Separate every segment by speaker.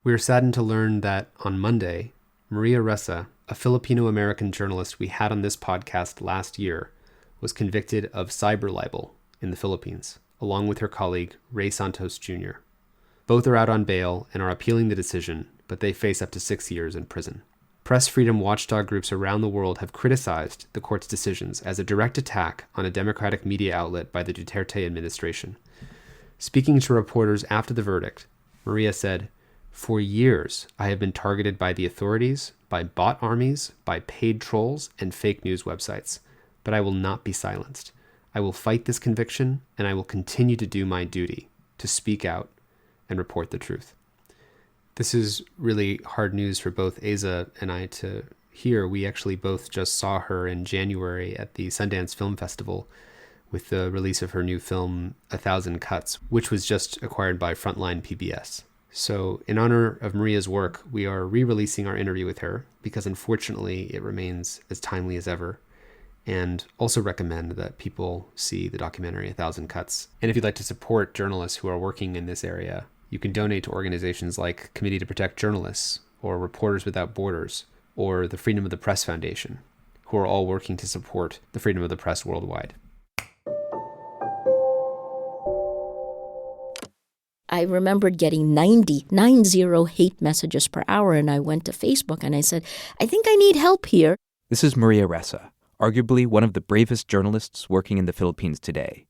Speaker 1: We are saddened to learn that on Monday, Maria Ressa, a Filipino-American journalist we had on this podcast last year, was convicted of cyber libel in the Philippines, along with her colleague, Ray Santos Jr. Both are out on bail and are appealing the decision, but they face up to 6 years in prison. Press freedom watchdog groups around the world have criticized the court's decisions as a direct attack on a democratic media outlet by the Duterte administration. Speaking to reporters after the verdict, Maria said, "For years, I have been targeted by the authorities, by bot armies, by paid trolls, and fake news websites. But I will not be silenced. I will fight this conviction, and I will continue to do my duty, to speak out and report the truth." This is really hard news for both Aza and I to hear. We actually both just saw her in January at the Sundance Film Festival with the release of her new film, 1,000 Cuts, which was just acquired by Frontline PBS. So in honor of Maria's work, we are re-releasing our interview with her because unfortunately it remains as timely as ever, and also recommend that people see the documentary 1,000 Cuts. And if you'd like to support journalists who are working in this area, you can donate to organizations like Committee to Protect Journalists, or Reporters Without Borders, or the Freedom of the Press Foundation, who are all working to support the freedom of the press worldwide.
Speaker 2: I remembered getting 90 hate messages per hour, and I went to Facebook and I said, I think I need help here.
Speaker 3: This is Maria Ressa, arguably one of the bravest journalists working in the Philippines today.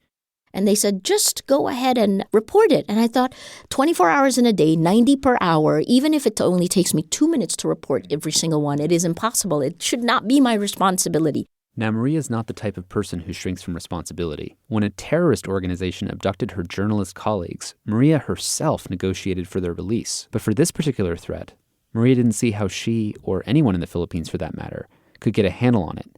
Speaker 2: And they said, just go ahead and report it. And I thought, 24 hours in a day, 90 per hour, even if it only takes me 2 minutes to report every single one, it is impossible. It should not be my responsibility.
Speaker 1: Now, Maria is not the type of person who shrinks from responsibility. When a terrorist organization abducted her journalist colleagues, Maria herself negotiated for their release. But for this particular threat, Maria didn't see how she, or anyone in the Philippines for that matter, could get a handle on it.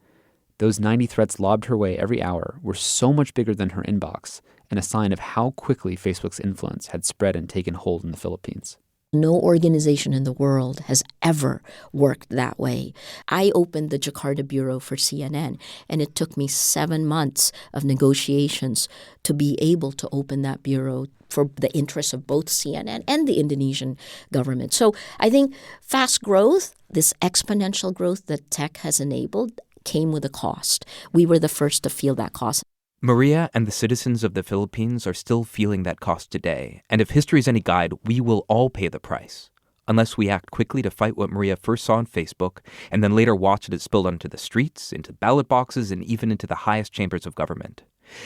Speaker 1: Those 90 threats lobbed her way every hour were so much bigger than her inbox, and a sign of how quickly Facebook's influence had spread and taken hold in the Philippines.
Speaker 2: No organization in the world has ever worked that way. I opened the Jakarta bureau for CNN, and it took me 7 months of negotiations to be able to open that bureau for the interests of both CNN and the Indonesian government. So I think fast growth, this exponential growth that tech has enabled, came with a cost. We were the first to feel that cost.
Speaker 3: Maria and the citizens of the Philippines are still feeling that cost today, and if history is any guide, we will all pay the price, unless we act quickly to fight what Maria first saw on Facebook, and then later watched it spill onto the streets, into ballot boxes, and even into the highest chambers of government.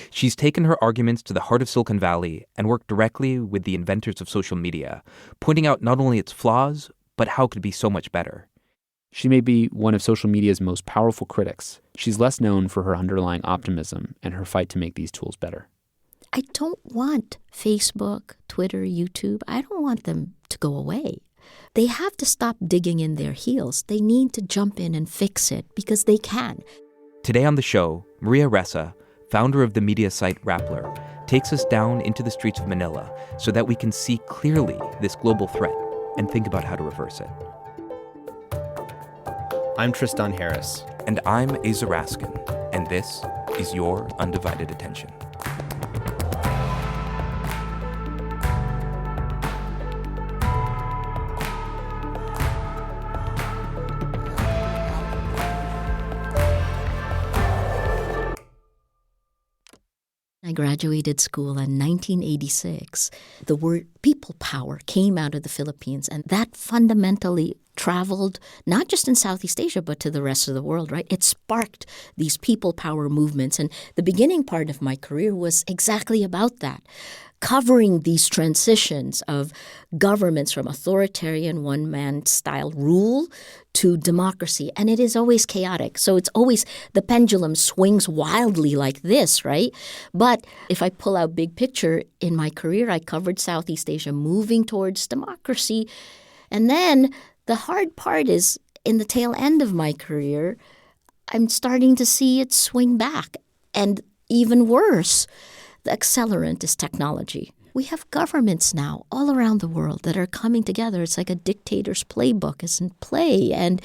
Speaker 3: She's taken her arguments to the heart of Silicon Valley and worked directly with the inventors of social media, pointing out not only its flaws, but how it could be so much better.
Speaker 1: She may be one of social media's most powerful critics. She's less known for her underlying optimism and her fight to make these tools better.
Speaker 2: I don't want Facebook, Twitter, YouTube. I don't want them to go away. They have to stop digging in their heels. They need to jump in and fix it because they can.
Speaker 3: Today on the show, Maria Ressa, founder of the media site Rappler, takes us down into the streets of Manila so that we can see clearly this global threat and think about how to reverse it.
Speaker 4: I'm Tristan Harris.
Speaker 3: And I'm Aza Raskin, and this is your Undivided Attention.
Speaker 2: I graduated school in 1986. The word people power came out of the Philippines, and that fundamentally traveled not just in Southeast Asia, but to the rest of the world, right? It sparked these people power movements. And the beginning part of my career was exactly about that, covering these transitions of governments from authoritarian one-man style rule to democracy. And it is always chaotic. So it's always the pendulum swings wildly like this, right? But if I pull out big picture in my career, I covered Southeast Asia moving towards democracy. And then the hard part is in the tail end of my career, I'm starting to see it swing back. And even worse, the accelerant is technology. We have governments now all around the world that are coming together. It's like a dictator's playbook is in play. And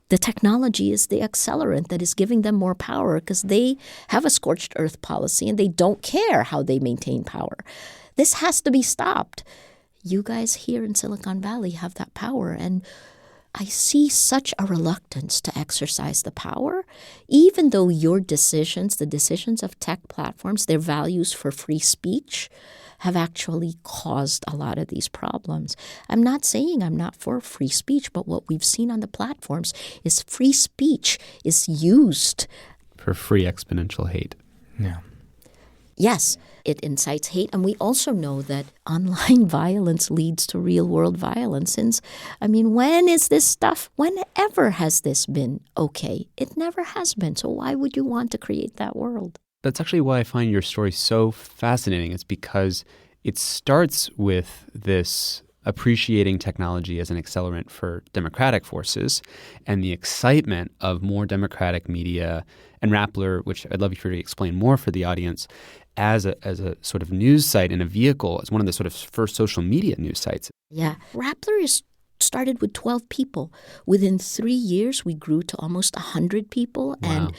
Speaker 2: the technology is the accelerant that is giving them more power because they have a scorched earth policy and they don't care how they maintain power. This has to be stopped. You guys here in Silicon Valley have that power. And I see such a reluctance to exercise the power, even though your decisions, the decisions of tech platforms, their values for free speech have actually caused a lot of these problems. I'm not saying I'm not for free speech, but what we've seen on the platforms is free speech is used
Speaker 1: For free exponential hate.
Speaker 3: Yeah.
Speaker 2: Yes, it incites hate. And we also know that online violence leads to real-world violence. Since, when is this stuff, whenever has this been okay? It never has been. So why would you want to create that world?
Speaker 1: That's actually why I find your story so fascinating. It's because it starts with this appreciating technology as an accelerant for democratic forces and the excitement of more democratic media and Rappler, which I'd love for you to explain more for the audience, as a sort of news site and a vehicle, as one of the sort of first social media news sites.
Speaker 2: Yeah. Rappler started with 12 people. Within 3 years, we grew to almost 100 people.
Speaker 1: Wow.
Speaker 2: And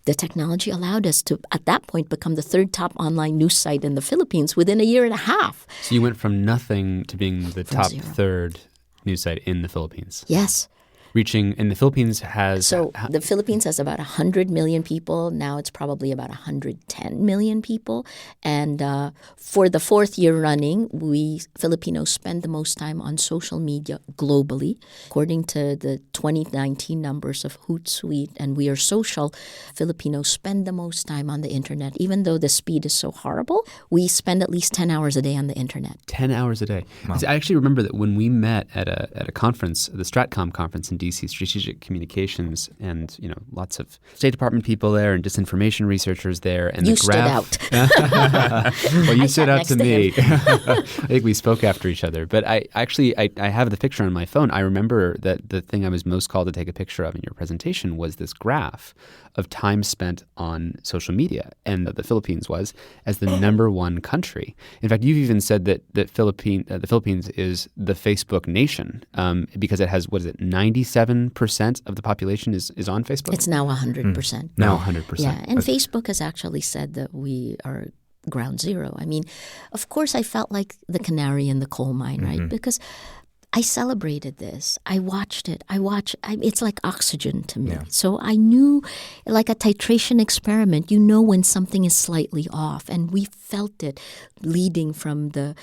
Speaker 2: the technology allowed us to, at that point, become the third top online news site in the Philippines within a year and a half.
Speaker 1: So you went from nothing to being the top
Speaker 2: zero.
Speaker 1: third news site in the Philippines.
Speaker 2: Yes.
Speaker 1: And the Philippines has...
Speaker 2: So the Philippines has about 100 million people. Now it's probably about 110 million people. And for the fourth year running, we Filipinos spend the most time on social media globally. According to the 2019 numbers of Hootsuite and We Are Social, Filipinos spend the most time on the internet. Even though the speed is so horrible, we spend at least 10 hours a day on the internet.
Speaker 1: 10 hours a day.
Speaker 3: Wow.
Speaker 1: I actually remember that when we met at a conference, the Stratcom conference in DC, Strategic Communications, and lots of State Department people there and disinformation researchers there. And
Speaker 2: You
Speaker 1: the graph,
Speaker 2: stood out.
Speaker 1: Well, you
Speaker 2: I
Speaker 1: stood
Speaker 2: sat
Speaker 1: out
Speaker 2: next
Speaker 1: to
Speaker 2: to
Speaker 1: me.
Speaker 2: him.
Speaker 1: I think we spoke after each other. But I have the picture on my phone. I remember that the thing I was most called to take a picture of in your presentation was this graph of time spent on social media, and the Philippines was as the number one country. In fact, you've even said that the Philippines is the Facebook nation because it has, 97% of the population is on Facebook?
Speaker 2: It's now 100%.
Speaker 1: Now 100%.
Speaker 2: Yeah, and Facebook has actually said that we are ground zero. Of course, I felt like the canary in the coal mine, right? Because I celebrated this. I watched it. It's like oxygen to me.
Speaker 3: Yeah.
Speaker 2: So I knew, like a titration experiment, when something is slightly off. And we felt it leading from the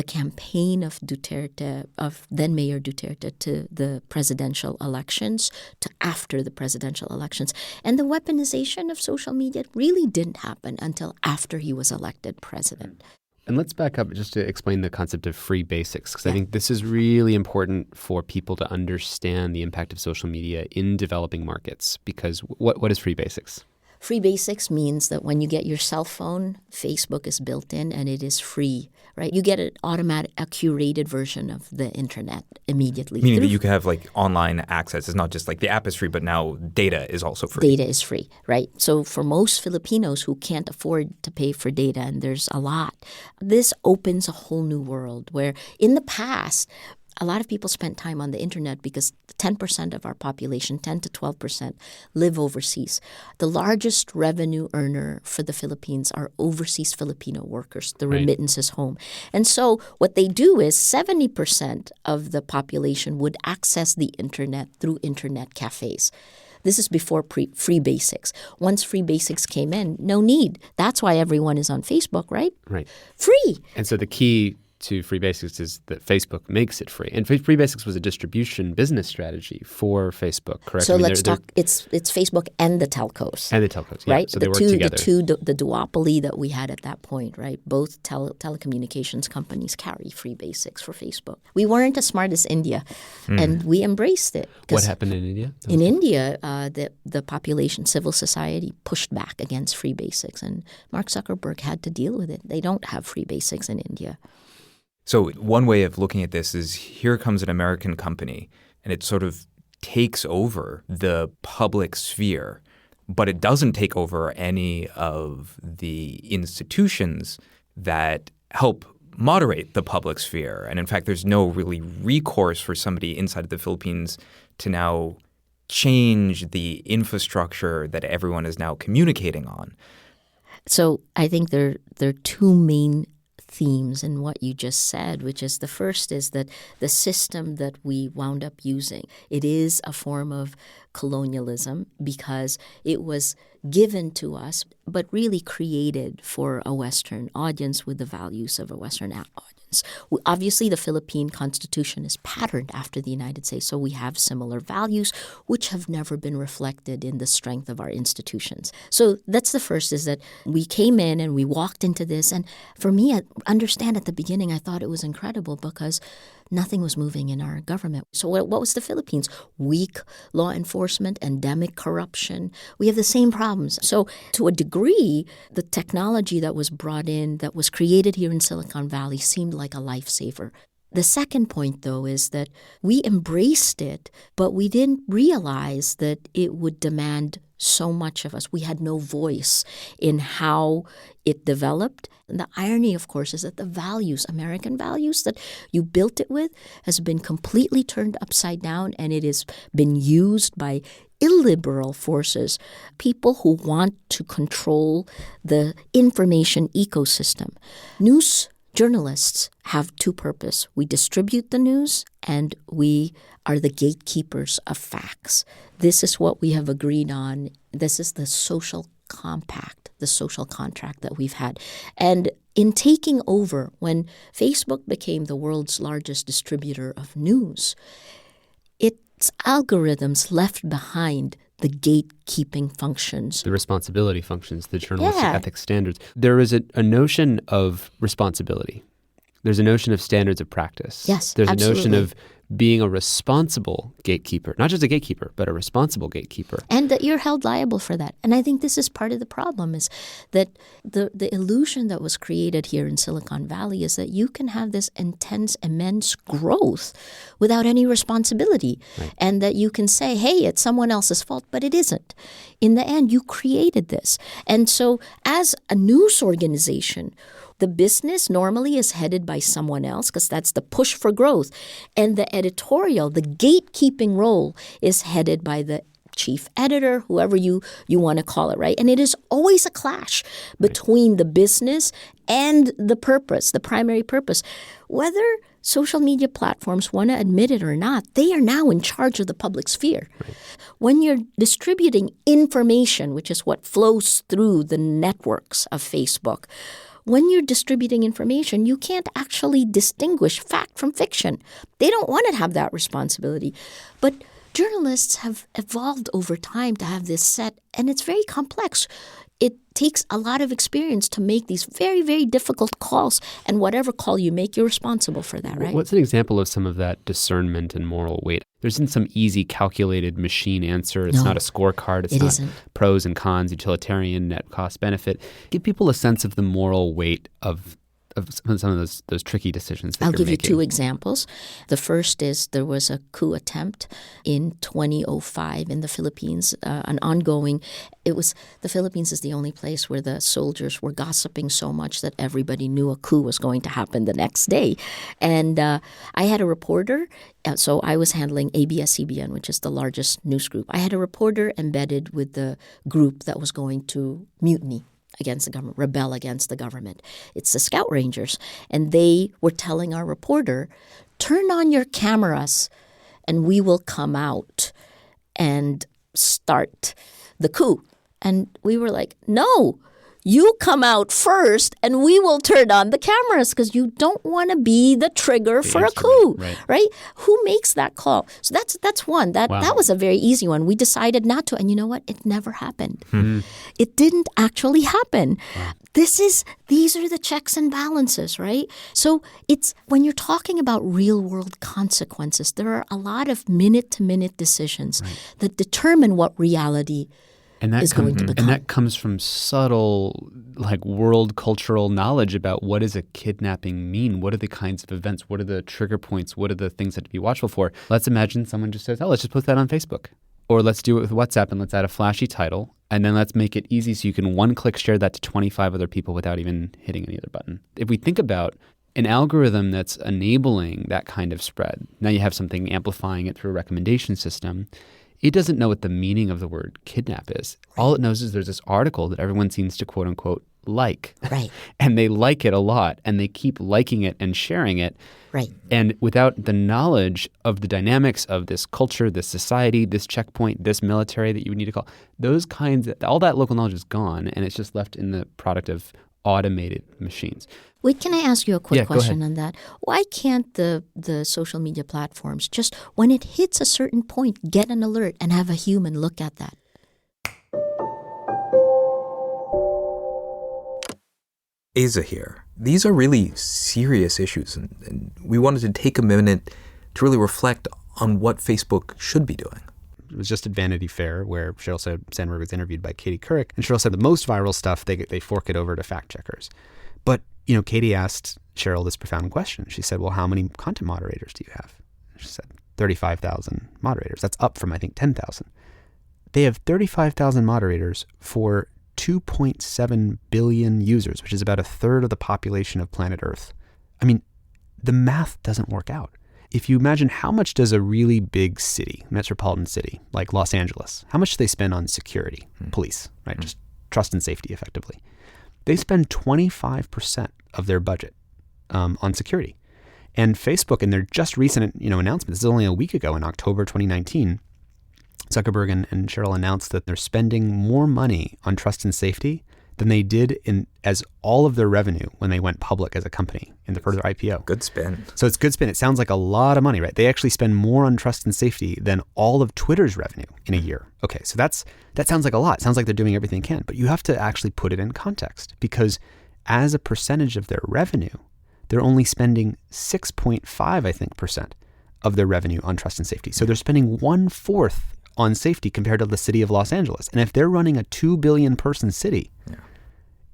Speaker 2: campaign of Duterte, of then Mayor Duterte, to the presidential elections, to after the presidential elections. And the weaponization of social media really didn't happen until after he was elected president.
Speaker 1: And let's back up just to explain the concept of free basics, because I think this is really important for people to understand the impact of social media in developing markets. Because what is free basics?
Speaker 2: Free basics means that when you get your cell phone, Facebook is built in and it is free, right? You get a curated version of the internet immediately.
Speaker 3: Meaning that you can have online access. It's not just the app is free, but now data is also free.
Speaker 2: Data is free, right? So for most Filipinos who can't afford to pay for data, and there's a lot, this opens a whole new world where in the past, a lot of people spent time on the internet because 10% of our population, 10 to 12%, live overseas. The largest revenue earner for the Philippines are overseas Filipino workers, the remittances home. And so what they do is 70% of the population would access the internet through internet cafes. This is before free basics. Once free basics came in, no need. That's why everyone is on Facebook, right?
Speaker 1: Right.
Speaker 2: Free.
Speaker 1: And so the key to free basics is that Facebook makes it free. And free basics was a distribution business strategy for Facebook, correct?
Speaker 2: So let's talk, it's Facebook and the telcos.
Speaker 1: And the telcos, yeah.
Speaker 2: Right?
Speaker 1: So they work together.
Speaker 2: The duopoly that we had at that point, right? Both telecommunications companies carry free basics for Facebook. We weren't as smart as India, and we embraced it.
Speaker 1: What happened in India?
Speaker 2: In India, the population, civil society pushed back against free basics, and Mark Zuckerberg had to deal with it. They don't have free basics in India.
Speaker 3: So one way of looking at this is here comes an American company and it sort of takes over the public sphere, but it doesn't take over any of the institutions that help moderate the public sphere. And in fact, there's no really recourse for somebody inside of the Philippines to now change the infrastructure that everyone is now communicating on.
Speaker 2: So I think there are two main themes in what you just said, which is the first is that the system that we wound up using, it is a form of colonialism because it was given to us, but really created for a Western audience with the values of a Western audience. Obviously, the Philippine Constitution is patterned after the United States, so we have similar values, which have never been reflected in the strength of our institutions. So that's the first, is that we came in and we walked into this. And for me, I understand at the beginning, I thought it was incredible because nothing was moving in our government. So what was the Philippines? Weak law enforcement, endemic corruption. We have the same problems. So to a degree, the technology that was brought in, that was created here in Silicon Valley, seemed like a lifesaver. The second point, though, is that we embraced it, but we didn't realize that it would demand so much of us. We had no voice in how it developed. And the irony, of course, is that the values, American values that you built it with, has been completely turned upside down, and it has been used by illiberal forces, people who want to control the information ecosystem. News journalists have two purposes. We distribute the news, and we are the gatekeepers of facts. This is what we have agreed on. This is the social compact, the social contract that we've had. And in taking over, when Facebook became the world's largest distributor of news, its algorithms left behind the gatekeeping functions.
Speaker 1: The responsibility functions, the journalistic ethics standards. There is a notion of responsibility. There's a notion of standards of practice.
Speaker 2: Yes,
Speaker 1: There's
Speaker 2: absolutely.
Speaker 1: a notion of being a responsible gatekeeper, not just a gatekeeper, but a responsible gatekeeper.
Speaker 2: And that you're held liable for that. And I think this is part of the problem, is that the illusion that was created here in Silicon Valley is that you can have this intense, immense growth without any responsibility.
Speaker 1: Right.
Speaker 2: And that you can say, hey, it's someone else's fault, but it isn't. In the end, you created this. And so as a news organization, the business normally is headed by someone else because that's the push for growth. And the editorial, the gatekeeping role, is headed by the chief editor, whoever you want to call it, right? And it is always a clash between the business and the purpose, the primary purpose. Whether social media platforms want to admit it or not, they are now in charge of the public sphere. Right. When you're distributing information, which is what flows through the networks of Facebook, when you're distributing information, you can't actually distinguish fact from fiction. They don't want to have that responsibility. But journalists have evolved over time to have this set, and it's very complex. It takes a lot of experience to make these very, very difficult calls, and whatever call you make, you're responsible for that, right?
Speaker 1: What's an example of some of that discernment and moral weight? There isn't some easy calculated machine answer. It's not a scorecard. It's not
Speaker 2: isn't.
Speaker 1: Pros and cons, utilitarian, net cost benefit. Give people a sense of the moral weight of some of those tricky decisions that
Speaker 2: I'll
Speaker 1: you're
Speaker 2: give
Speaker 1: making.
Speaker 2: you two examples. The first is there was a coup attempt in 2005 in the Philippines, an ongoing. The Philippines is the only place where the soldiers were gossiping so much that everybody knew a coup was going to happen the next day. And I had a reporter, so I was handling ABS-CBN, which is the largest news group. I had a reporter embedded with the group that was going to mutiny against the government, rebel against the government. It's the Scout Rangers. And they were telling our reporter, turn on your cameras and we will come out and start the coup. And we were like, no, you come out first and we will turn on the cameras because you don't want to be the trigger for a coup, right? Who makes that call? So that's one. That was a very easy one. We decided not to. And you know what? It never happened. Mm-hmm. It didn't actually happen. Wow. These are the checks and balances, right? So it's when you're talking about real world consequences, there are a lot of minute-to-minute decisions that determine what reality is going to become.
Speaker 1: And that comes from subtle, world cultural knowledge about what does a kidnapping mean? What are the kinds of events? What are the trigger points? What are the things that to be watchful for? Let's imagine someone just says, let's just put that on Facebook. Or let's do it with WhatsApp and let's add a flashy title. And then let's make it easy so you can one-click share that to 25 other people without even hitting any other button. If we think about an algorithm that's enabling that kind of spread, now you have something amplifying it through a recommendation system. It doesn't know what the meaning of the word kidnap is. All it knows is there's this article that everyone seems to, quote unquote, like.
Speaker 2: Right.
Speaker 1: And they like it a lot, and they keep liking it and sharing it.
Speaker 2: Right.
Speaker 1: And without the knowledge of the dynamics of this culture, this society, this checkpoint, this military that you would need to call, those kinds, all that local knowledge is gone, and it's just left in the product of automated machines.
Speaker 2: Wait, can I ask you a quick
Speaker 1: Yeah, go
Speaker 2: question
Speaker 1: ahead.
Speaker 2: on that? Why can't the social media platforms just, when it hits a certain point, get an alert and have a human look at that?
Speaker 3: Asa here. These are really serious issues, and we wanted to take a minute to really reflect on what Facebook should be doing.
Speaker 1: It was just at Vanity Fair where Sheryl Sandberg was interviewed by Katie Couric, and Sheryl said the most viral stuff, they fork it over to fact checkers. But, Katie asked Sheryl this profound question. She said, well, how many content moderators do you have? She said, 35,000 moderators. That's up from, I think, 10,000. They have 35,000 moderators for 2.7 billion users, which is about a third of the population of planet Earth. I mean, the math doesn't work out. If you imagine how much does a really big city, metropolitan city, like Los Angeles, how much do they spend on security, police, right? Just trust and safety, effectively. They spend 25% of their budget on security. And Facebook, in their just recent announcement, this is only a week ago in October 2019, Zuckerberg and Sheryl announced that they're spending more money on trust and safety than they did as all of their revenue when they went public as a company in the further IPO.
Speaker 3: Good spin.
Speaker 1: So it's good spin. It sounds like a lot of money, right? They actually spend more on trust and safety than all of Twitter's revenue in a year. Okay, so that sounds like a lot. It sounds like they're doing everything they can, but you have to actually put it in context, because as a percentage of their revenue, they're only spending 6.5, I think, percent of their revenue on trust and safety. So they're spending 1/4 on safety compared to the city of Los Angeles. And if they're running a 2 billion person city,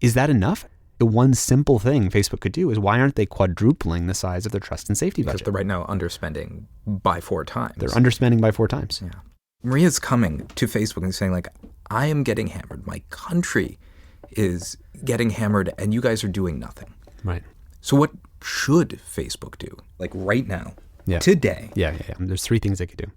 Speaker 1: is that enough? The one simple thing Facebook could do is, why aren't they quadrupling the size of their trust and safety budget?
Speaker 3: Because they're right now underspending by 4 times.
Speaker 1: They're underspending by 4 times.
Speaker 3: Yeah. Maria's coming to Facebook and saying, like, I am getting hammered. My country is getting hammered, and you guys are doing nothing.
Speaker 1: Right.
Speaker 3: So what should Facebook do? Like right now,
Speaker 1: Yeah.
Speaker 3: today?
Speaker 1: Yeah. There's 3 things they could do.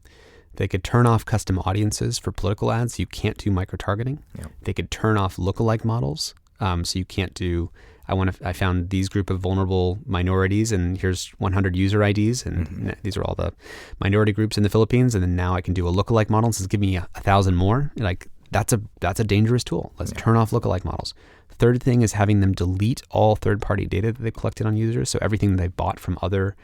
Speaker 1: They could turn off custom audiences for political ads. You can't do micro-targeting.
Speaker 3: Yeah.
Speaker 1: They could turn off lookalike models. So you can't do, I found these group of vulnerable minorities, and here's 100 user IDs, and these are all the minority groups in the Philippines, and then now I can do a lookalike model. This is giving me 1,000 more. Like, that's a dangerous tool. Let's turn off lookalike models. Third thing is having them delete all third-party data that they've collected on users. So everything they've bought from other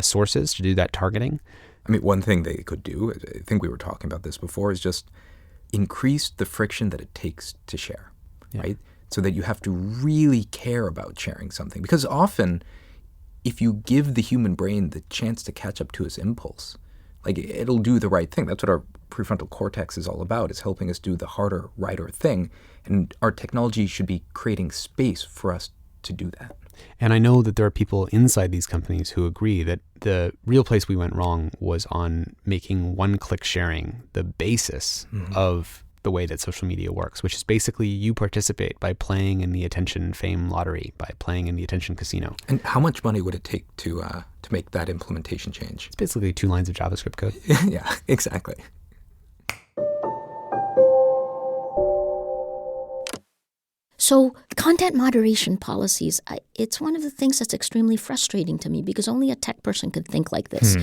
Speaker 1: sources to do that targeting.
Speaker 3: I mean, one thing they could do, I think we were talking about this before, is just increase the friction that it takes to share, right? So that you have to really care about sharing something. Because often, if you give the human brain the chance to catch up to its impulse, like, it'll do the right thing. That's what our prefrontal cortex is all about, is helping us do the harder, righter thing. And our technology should be creating space for us to do that.
Speaker 1: And I know that there are people inside these companies who agree that the real place we went wrong was on making one-click sharing the basis of the way that social media works, which is basically you participate by playing in the attention fame lottery, by playing in the attention casino.
Speaker 3: And how much money would it take to make that implementation change?
Speaker 1: It's basically 2 lines of JavaScript code.
Speaker 3: Yeah, exactly.
Speaker 2: So content moderation policies, it's one of the things that's extremely frustrating to me, because only a tech person could think like this.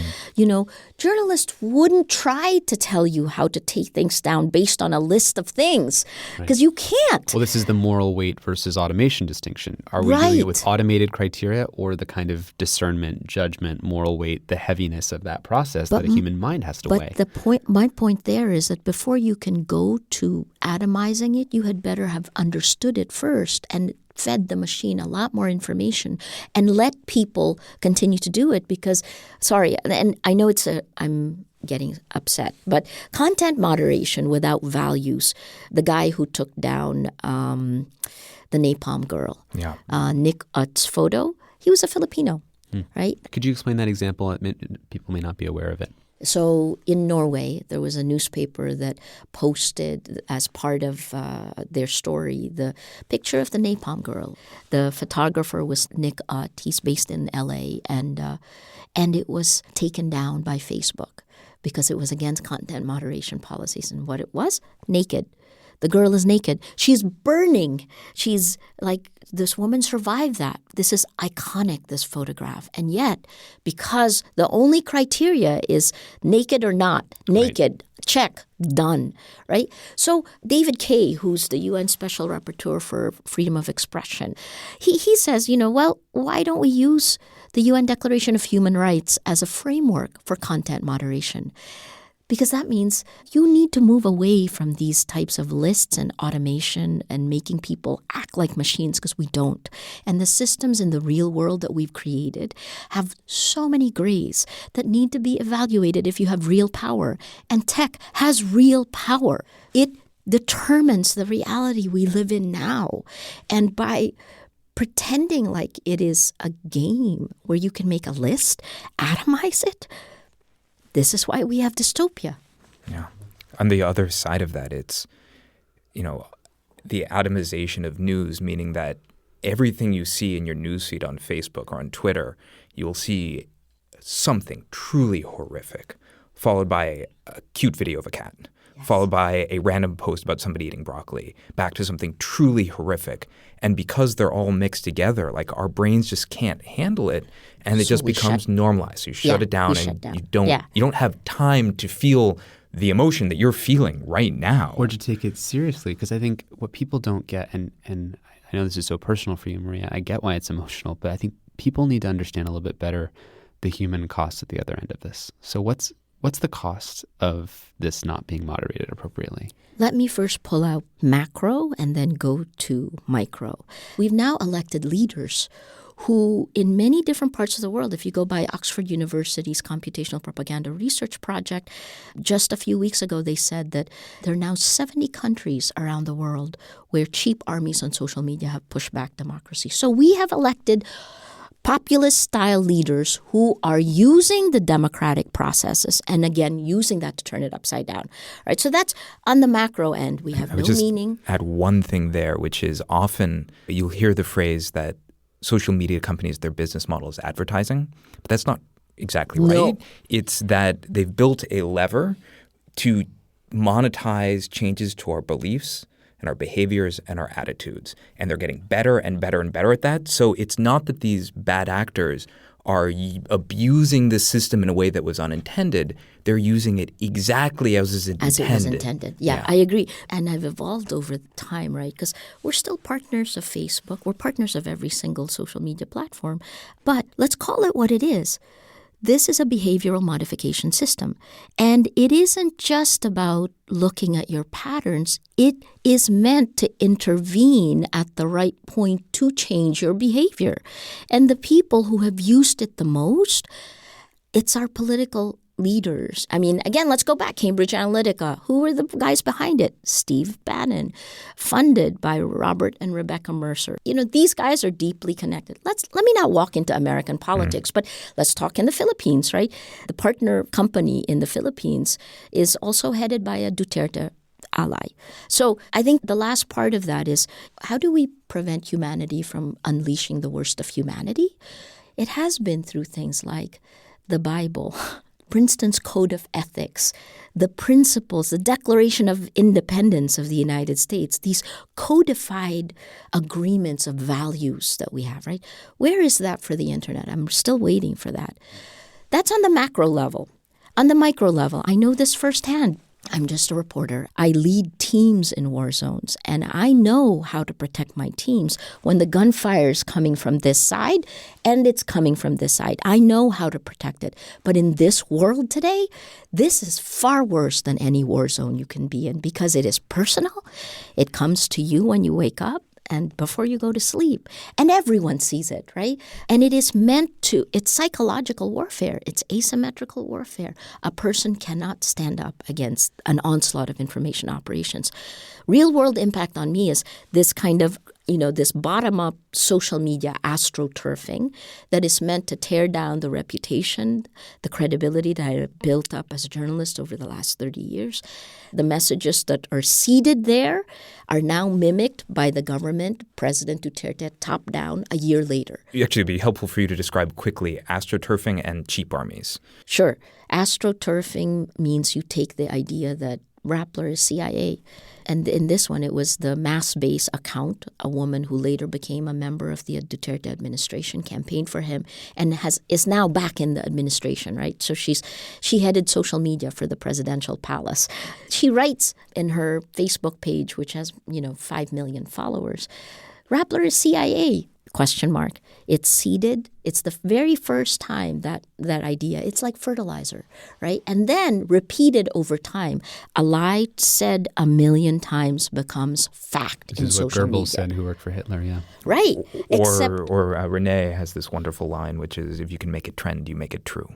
Speaker 2: Journalists wouldn't try to tell you how to take things down based on a list of things, because you can't.
Speaker 1: Well, this is the moral weight versus automation distinction. Are we doing it with automated criteria, or the kind of discernment, judgment, moral weight, the heaviness of that process that a human mind has to weigh?
Speaker 2: But my point there is that before you can go to atomizing it, you had better have understood it first and fed the machine a lot more information and let people continue to do it. Because, sorry, and I know I'm getting upset, but content moderation without values, the guy who took down the Napalm Girl, Nick Utt's photo, he was a Filipino, right?
Speaker 1: Could you explain that example? People may not be aware of it.
Speaker 2: So in Norway, there was a newspaper that posted as part of their story the picture of the Napalm Girl. The photographer was Nick Utt. He's based in L.A. And it was taken down by Facebook because it was against content moderation policies. And what it was, naked. The girl is naked. She's burning. She's like, this woman survived that. This is iconic, this photograph. And yet, because the only criteria is naked or not, naked, check, done, right? So David Kaye, who's the UN Special Rapporteur for Freedom of Expression, he says, well, why don't we use the UN Declaration of Human Rights as a framework for content moderation? Because that means you need to move away from these types of lists and automation and making people act like machines, because we don't. And the systems in the real world that we've created have so many grays that need to be evaluated if you have real power. And tech has real power. It determines the reality we live in now. And by pretending like it is a game where you can make a list, atomize it, this is why we have dystopia.
Speaker 3: Yeah. On the other side of that, it's, the atomization of news, meaning that everything you see in your newsfeed on Facebook or on Twitter, you will see something truly horrific, followed by a cute video of a cat, followed by a random post about somebody eating broccoli, back to something truly horrific. And because they're all mixed together, like our brains just can't handle it, and it just becomes normalized. So you shut it down, and you don't have time to feel the emotion that you're feeling right now.
Speaker 1: Or to take it seriously, because I think what people don't get, and I know this is so personal for you, Maria, I get why it's emotional, but I think people need to understand a little bit better the human cost at the other end of this. So what's the cost of this not being moderated appropriately?
Speaker 2: Let me first pull out macro and then go to micro. We've now elected leaders who, in many different parts of the world, if you go by Oxford University's Computational Propaganda Research Project, just a few weeks ago they said that there are now 70 countries around the world where cheap armies on social media have pushed back democracy. So we have elected populist-style leaders who are using the democratic processes and, again, using that to turn it upside down. All right, so that's on the macro end. We have no meaning.
Speaker 3: Add one thing there, which is often you'll hear the phrase that social media companies, their business model is advertising, but that's not exactly right.
Speaker 2: No.
Speaker 3: It's that they've built a lever to monetize changes to our beliefs and our behaviors and our attitudes. And they're getting better and better and better at that. So it's not that these bad actors are abusing the system in a way that was unintended. They're using it exactly as is intended.
Speaker 2: As it was intended. Yeah, I agree. And I've evolved over time, right? Because we're still partners of Facebook. We're partners of every single social media platform. But let's call it what it is. This is a behavioral modification system. And it isn't just about looking at your patterns. It is meant to intervene at the right point to change your behavior. And the people who have used it the most, it's our political leaders. I mean, again, let's go back. Cambridge Analytica. Who were the guys behind it? Steve Bannon, funded by Robert and Rebecca Mercer. These guys are deeply connected. Let me not walk into American politics, but let's talk in the Philippines, right? The partner company in the Philippines is also headed by a Duterte ally. So I think the last part of that is, how do we prevent humanity from unleashing the worst of humanity? It has been through things like the Bible, Princeton's Code of Ethics, the principles, the Declaration of Independence of the United States, these codified agreements of values that we have, right? Where is that for the internet? I'm still waiting for that. That's on the macro level. On the micro level, I know this firsthand. I'm just a reporter. I lead teams in war zones, and I know how to protect my teams when the gunfire is coming from this side and it's coming from this side. I know how to protect it. But in this world today, this is far worse than any war zone you can be in, because it is personal. It comes to you when you wake up and before you go to sleep. And everyone sees it, right? And it is meant to, it's psychological warfare. It's asymmetrical warfare. A person cannot stand up against an onslaught of information operations. Real world impact on me is this kind of, this bottom-up social media astroturfing that is meant to tear down the reputation, the credibility that I have built up as a journalist over the last 30 years. The messages that are seeded there are now mimicked by the government, President Duterte, top-down, a year later.
Speaker 3: Actually, it'd be helpful for you to describe quickly astroturfing and cheap armies.
Speaker 2: Sure. Astroturfing means you take the idea that Rappler is CIA. And in this one, it was the mass base account, a woman who later became a member of the Duterte administration, campaigned for him, and is now back in the administration, right? So she headed social media for the presidential palace. She writes in her Facebook page, which has 5 million followers, Rappler is CIA. ? It's seeded. It's the very first time that idea, it's like fertilizer, right? And then repeated over time. A lie said 1 million times becomes fact in social media.
Speaker 1: This is what Goebbels said, who worked for Hitler, yeah.
Speaker 2: Right.
Speaker 3: Or Renee has this wonderful line, which is, if you can make it trend, you make it true.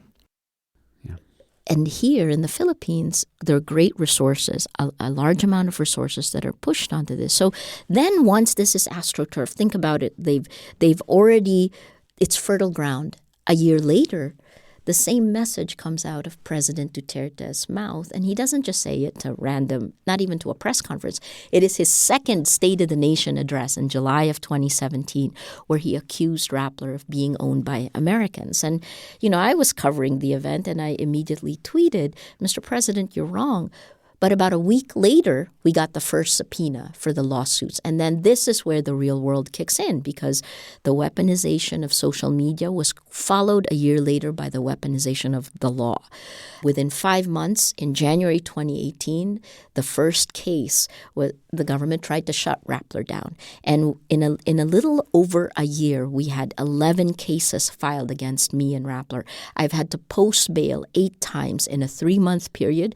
Speaker 2: And here in the Philippines, there are great resources, a large amount of resources that are pushed onto this. So then once this is astroturf, think about it, they've already, it's fertile ground. A year later, the same message comes out of President Duterte's mouth, and he doesn't just say it to random, not even to a press conference. It is his second State of the Nation address in July of 2017, where he accused Rappler of being owned by Americans. And, I was covering the event, and I immediately tweeted, Mr. President, you're wrong. But about a week later, we got the first subpoena for the lawsuits. And then this is where the real world kicks in, because the weaponization of social media was followed a year later by the weaponization of the law. Within 5 months, in January 2018, the first case, the government tried to shut Rappler down. And in a little over a year, we had 11 cases filed against me and Rappler. I've had to post bail 8 times in a 3-month period.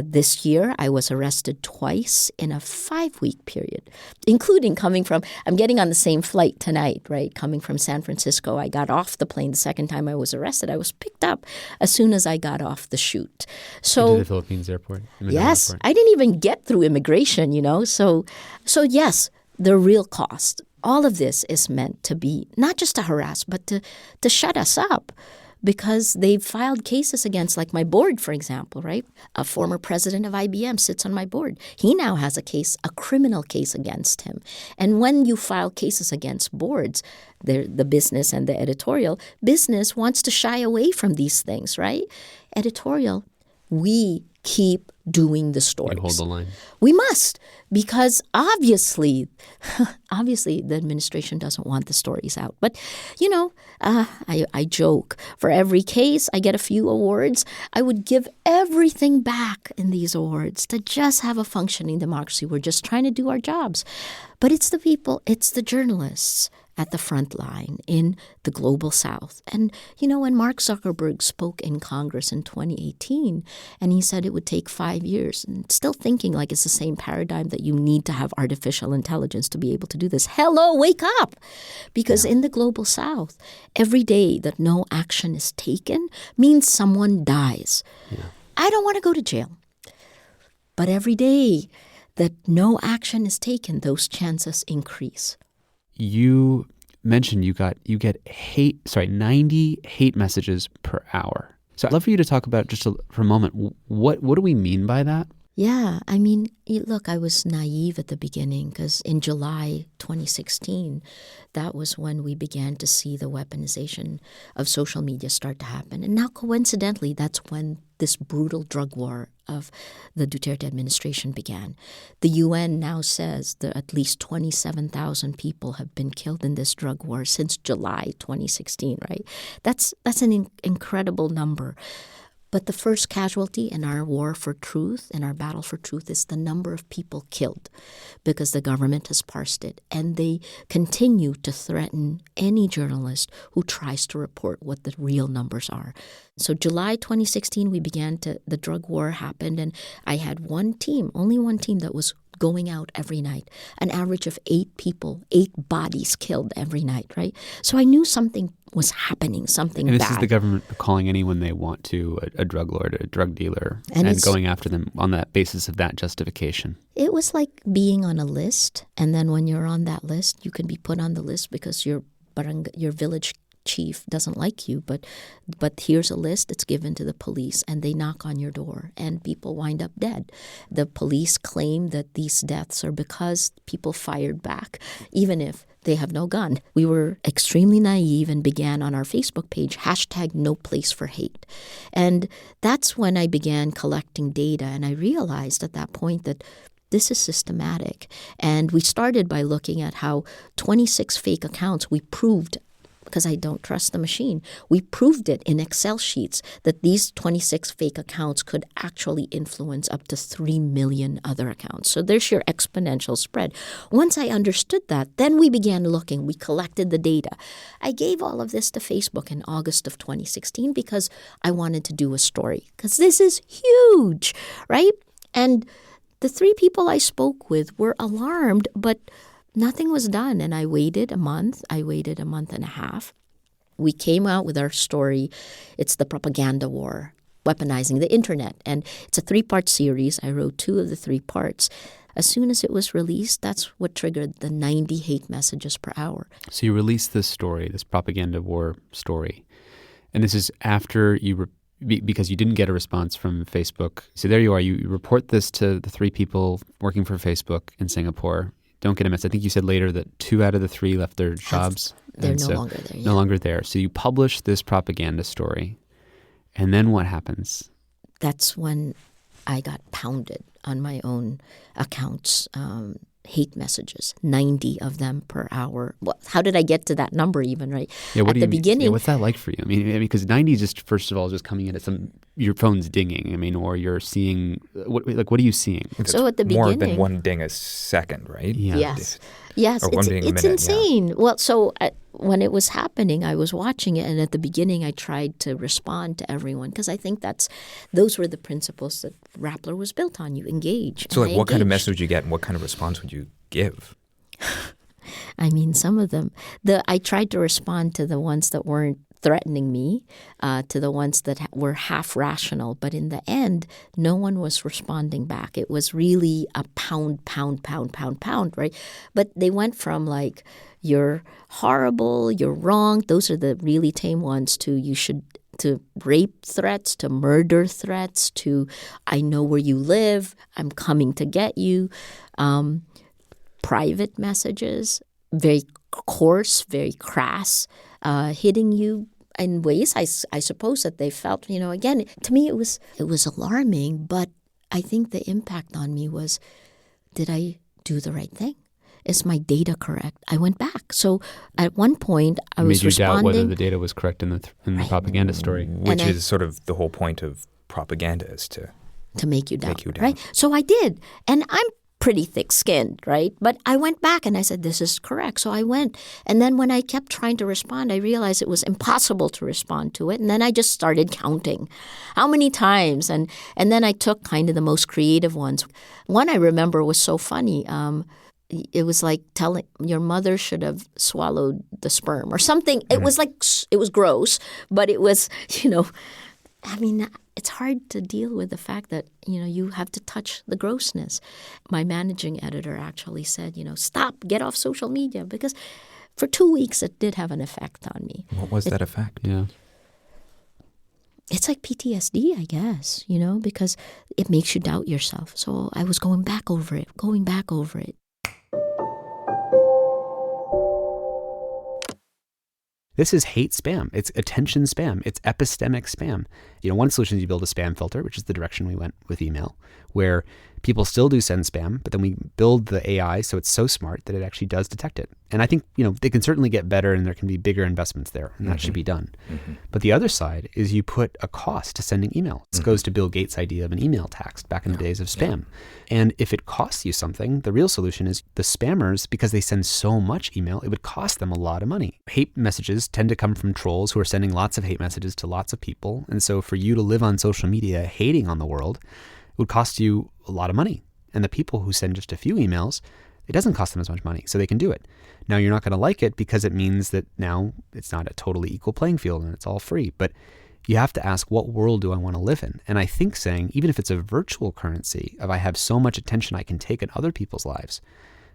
Speaker 2: This year, I was arrested twice in a 5-week period, including I'm getting on the same flight tonight, right? Coming from San Francisco, I got off the plane the second time I was arrested. I was picked up as soon as I got off the chute. So
Speaker 1: Into the Philippines airport?
Speaker 2: Yes,
Speaker 1: Airport.
Speaker 2: I didn't even get through immigration, So yes, the real cost. All of this is meant to be not just to harass, but to shut us up. Because they've filed cases against, like my board, for example, right? A former president of IBM sits on my board. He now has a criminal case against him. And when you file cases against boards, the business and the editorial, business wants to shy away from these things, right? Editorial, we keep doing the stories.
Speaker 1: You hold the line.
Speaker 2: We must, because obviously the administration doesn't want the stories out. But, I joke. For every case, I get a few awards. I would give everything back in these awards to just have a functioning democracy. We're just trying to do our jobs. But it's the people, it's the journalists at the front line in the global south. And, when Mark Zuckerberg spoke in Congress in 2018, and he said it would take 5 years, and still thinking like it's the same paradigm that you need to have artificial intelligence to be able to do this. Hello, wake up! Because in the global south, every day that no action is taken means someone dies. Yeah. I don't want to go to jail. But every day that no action is taken, those chances increase.
Speaker 1: You mentioned you get 90 hate messages per hour. So I'd love for you to talk about for a moment, what do we mean by that?
Speaker 2: Yeah, look, I was naive at the beginning because in July 2016, that was when we began to see the weaponization of social media start to happen. And now, coincidentally, that's when this brutal drug war of the Duterte administration began. The UN now says that at least 27,000 people have been killed in this drug war since July 2016, right? That's an incredible number. But the first casualty in our war for truth, in our battle for truth, is the number of people killed because the government has parsed it. And they continue to threaten any journalist who tries to report what the real numbers are. So July 2016, the drug war happened, and I had only one team that was going out every night, an average of 8 people, 8 bodies killed every night, right? So I knew something was happening, something bad.
Speaker 1: And this is the government calling anyone they want to a drug lord, a drug dealer, and going after them on that basis of that justification.
Speaker 2: It was like being on a list, and then when you're on that list, you can be put on the list because your village chief doesn't like you, but here's a list that's given to the police, and they knock on your door, and people wind up dead. The police claim that these deaths are because people fired back, even if they have no gun. We were extremely naive and began on our Facebook page, #NoPlaceForHate. And that's when I began collecting data. And I realized at that point that this is systematic. And we started by looking at how 26 fake accounts, we proved, because I don't trust the machine, we proved it in Excel sheets that these 26 fake accounts could actually influence up to 3 million other accounts. So there's your exponential spread. Once I understood that, then we began looking. We collected the data. I gave all of this to Facebook in August of 2016 because I wanted to do a story, because this is huge, right? And the 3 people I spoke with were alarmed, but nothing was done. And I waited a month. I waited a month and a half. We came out with our story. It's the propaganda war, weaponizing the internet. And it's a 3-part series. I wrote 2 of the 3 parts. As soon as it was released, that's what triggered the 90 hate messages per hour.
Speaker 1: So you released this story, this propaganda war story. And this is after you because you didn't get a response from Facebook. So there you are. You report this to the 3 people working for Facebook in Singapore. Don't get a message. I think you said later that 2 out of the 3 left their jobs.
Speaker 2: They're no longer there.
Speaker 1: No longer there. So you publish this propaganda story. And then what happens?
Speaker 2: That's when I got pounded on my own accounts. Hate messages, 90 of them per hour. Well, how did I get to that number even, right?
Speaker 1: Yeah,
Speaker 2: At the beginning.
Speaker 1: Yeah, what's that like for you? I mean, because 90 is just, first of all, just coming in at your phone's dinging. I mean, or you're seeing, what are you seeing?
Speaker 2: So at the beginning.
Speaker 3: More than one ding a second, right?
Speaker 1: Yeah.
Speaker 2: Yes,
Speaker 3: or one ding a
Speaker 2: it's
Speaker 3: minute,
Speaker 2: insane. Yeah. Well, so when it was happening, I was watching it, and at the beginning, I tried to respond to everyone because I think those were the principles that Rappler was built on. You engage.
Speaker 3: So, what kind of message would you get, and what kind of response would you give?
Speaker 2: I mean, some of them. I tried to respond to the ones that weren't threatening me, to the ones that were half rational. But in the end, no one was responding back. It was really a pound, right? But they went from like, you're horrible, you're wrong. Those are the really tame ones to rape threats, to murder threats, to I know where you live, I'm coming to get you. Private messages, very coarse, very crass, hitting you in ways I suppose that they felt, again, to me it was alarming, but I think the impact on me was, did I do the right thing? Is my data correct? I went back. So at one point I was responding.
Speaker 1: Made you doubt whether the data was correct in the propaganda story.
Speaker 3: Which is sort of the whole point of propaganda, is to
Speaker 2: make you doubt. Right? So I did. And I'm pretty thick-skinned, right? But I went back and I said, this is correct. So I went. And then when I kept trying to respond, I realized it was impossible to respond to it. And then I just started counting how many times. And then I took kind of the most creative ones. One I remember was so funny. It was like telling your mother should have swallowed the sperm or something. It was like, it was gross, but it was, I mean, it's hard to deal with the fact that, you have to touch the grossness. My managing editor actually said, stop, get off social media, because for 2 weeks it did have an effect on me.
Speaker 3: What was that effect?
Speaker 1: Yeah.
Speaker 2: It's like PTSD, I guess, because it makes you doubt yourself. So I was going back over it.
Speaker 1: This is hate spam. It's attention spam. It's epistemic spam. One solution is you build a spam filter, which is the direction we went with email, where people still do send spam, but then we build the AI so it's so smart that it actually does detect it. And I think, they can certainly get better and there can be bigger investments there, and that should be done. Mm-hmm. But the other side is you put a cost to sending email. This goes to Bill Gates' idea of an email tax back in the days of spam. Yeah. And if it costs you something, the real solution is the spammers, because they send so much email, it would cost them a lot of money. Hate messages tend to come from trolls who are sending lots of hate messages to lots of people. And so for you to live on social media hating on the world, it would cost you a lot of money. And the people who send just a few emails, it doesn't cost them as much money, so they can do it. Now, you're not going to like it because it means that now it's not a totally equal playing field and it's all free. But you have to ask, what world do I want to live in? And I think saying, even if it's a virtual currency, if I have so much attention I can take in other people's lives,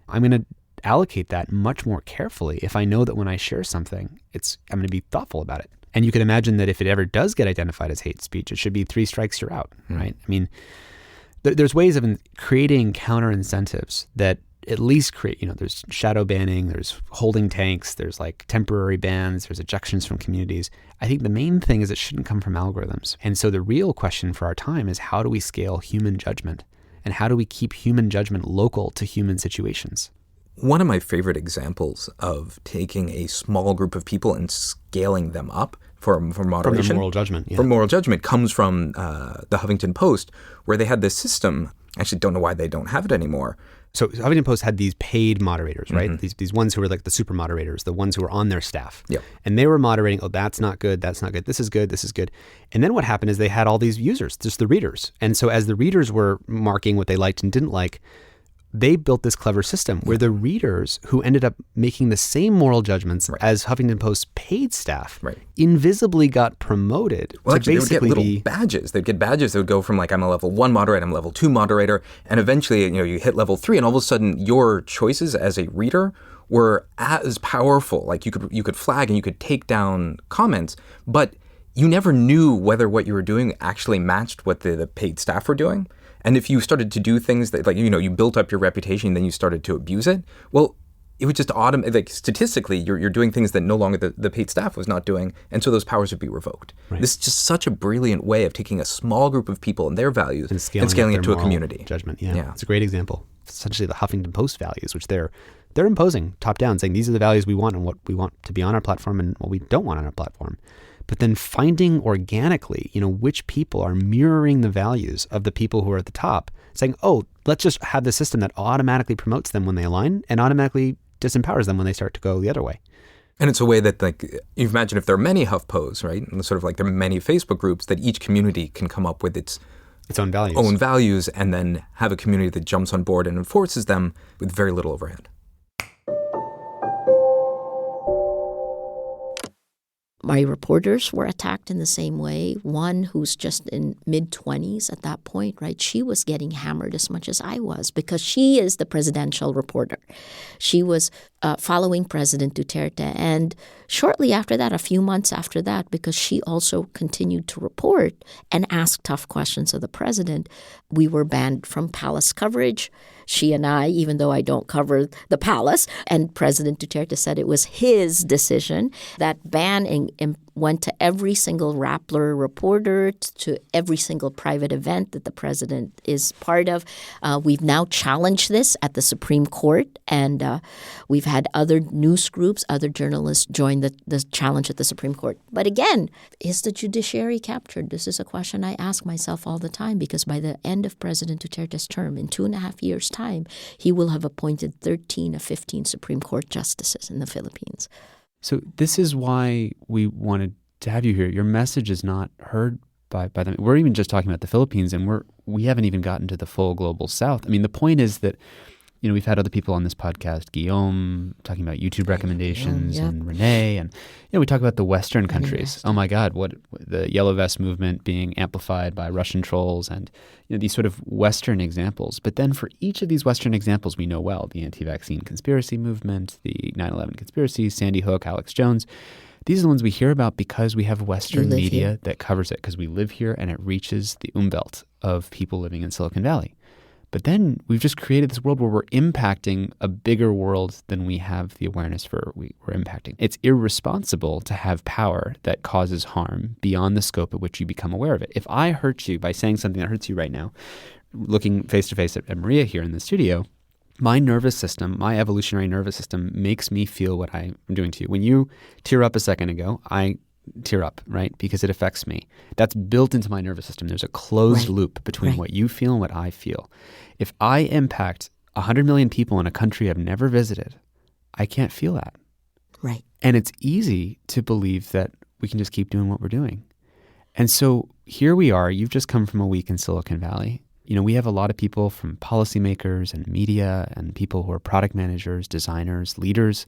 Speaker 1: I'm going to allocate that much more carefully if I know that when I share something, I'm going to be thoughtful about it. And you can imagine that if it ever does get identified as hate speech, it should be 3 strikes, you're out, right? I mean, there's ways of creating counter incentives that at least create, there's shadow banning, there's holding tanks, there's like temporary bans, there's ejections from communities. I think the main thing is it shouldn't come from algorithms. And so the real question for our time is, how do we scale human judgment? And how do we keep human judgment local to human situations?
Speaker 3: One of my favorite examples of taking a small group of people and scaling them up for moderation.
Speaker 1: From moral judgment. Yeah.
Speaker 3: From moral judgment comes from the Huffington Post, where they had this system. I actually don't know why they don't have it anymore.
Speaker 1: So Huffington Post had these paid moderators, right? Mm-hmm. These ones who were like the super moderators, the ones who were on their staff.
Speaker 3: Yep.
Speaker 1: And they were moderating, that's not good, that's not good, this is good, this is good. And then what happened is they had all these users, just the readers. And so as the readers were marking what they liked and didn't like, they built this clever system where the readers, who ended up making the same moral judgments as Huffington Post's paid staff, invisibly got promoted.
Speaker 3: Well,
Speaker 1: to
Speaker 3: actually,
Speaker 1: basically
Speaker 3: they would get little badges. They'd get badges that would go from like, I'm a level 1 moderator, I'm a level 2 moderator, and eventually, you hit level 3, and all of a sudden, your choices as a reader were as powerful. Like you could flag and you could take down comments, but you never knew whether what you were doing actually matched what the paid staff were doing. And if you started to do things that, like, you built up your reputation and then you started to abuse it, well, it would just statistically, you're doing things that no longer the paid staff was not doing. And so those powers would be revoked. Right. This is just such a brilliant way of taking a small group of people and their values and scaling it to a community.
Speaker 1: Judgment. Yeah. It's a great example. Essentially the Huffington Post values, which they're imposing top down, saying these are the values we want and what we want to be on our platform and what we don't want on our platform. But then finding organically, which people are mirroring the values of the people who are at the top, saying, let's just have the system that automatically promotes them when they align and automatically disempowers them when they start to go the other way.
Speaker 3: And it's a way that, like, you imagine if there are many HuffPos, right? And sort of like there are many Facebook groups, that each community can come up with its
Speaker 1: own values
Speaker 3: and then have a community that jumps on board and enforces them with very little overhead.
Speaker 2: My reporters were attacked in the same way. One who's just in mid-20s at that point, right? She was getting hammered as much as I was because she is the presidential reporter. She was following President Duterte. And shortly after that, a few months after that, because she also continued to report and ask tough questions of the president, we were banned from palace coverage. She and I, even though I don't cover the palace, and President Duterte said it was his decision. That ban went to every single Rappler reporter, to every single private event that the president is part of. We've now challenged this at the Supreme Court, and we've had other news groups, other journalists join the challenge at the Supreme Court. But again, is the judiciary captured? This is a question I ask myself all the time, because by the end of President Duterte's term, in 2.5 years' time, he will have appointed 13 of 15 Supreme Court justices in the Philippines.
Speaker 1: So this is why we wanted to have you here. Your message is not heard by them. We're even just talking about the Philippines, and we haven't even gotten to the full global South. I mean, the point is that, we've had other people on this podcast, Guillaume, talking about YouTube recommendations, and Renee, and we talk about the Western countries. Oh my God, what the Yellow Vest movement being amplified by Russian trolls, and these sort of Western examples. But then for each of these Western examples we know well, the anti-vaccine conspiracy movement, the 9/11 conspiracy, Sandy Hook, Alex Jones, these are the ones we hear about because we have Western media that covers it, because we live here and it reaches the Umbelt of people living in Silicon Valley. But then we've just created this world where we're impacting a bigger world than we have the awareness for we're impacting. It's irresponsible to have power that causes harm beyond the scope at which you become aware of it. If I hurt you by saying something that hurts you right now, looking face to face at Maria here in the studio, my nervous system, my evolutionary nervous system makes me feel what I'm doing to you. When you tear up a second ago, I tear up, right? Because it affects me. That's built into my nervous system. There's a closed loop between what you feel and what I feel. If I impact 100 million people in a country I've never visited, I can't feel that.
Speaker 2: Right.
Speaker 1: And it's easy to believe that we can just keep doing what we're doing. And so here we are. You've just come from a week in Silicon Valley. We have a lot of people from policymakers and media and people who are product managers, designers, leaders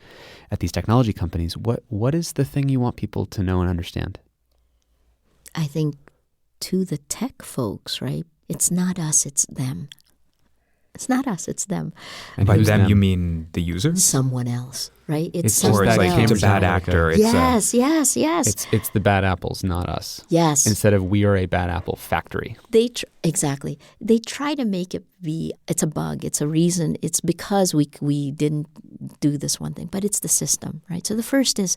Speaker 1: at these technology companies. What is the thing you want people to know and understand?
Speaker 2: I think to the tech folks, right, it's not us, it's them. It's not us, it's them.
Speaker 3: And by them, you mean the users?
Speaker 2: Someone else, right?
Speaker 1: It's
Speaker 2: someone
Speaker 3: Or it's like
Speaker 2: else.
Speaker 3: it's a bad actor.
Speaker 2: Yes.
Speaker 1: It's the bad apples, not us.
Speaker 2: Yes.
Speaker 1: Instead of we are a bad apple factory.
Speaker 2: Exactly. They try to make it be, it's a bug, it's a reason, it's because we didn't do this one thing, but it's the system, right? So the first is,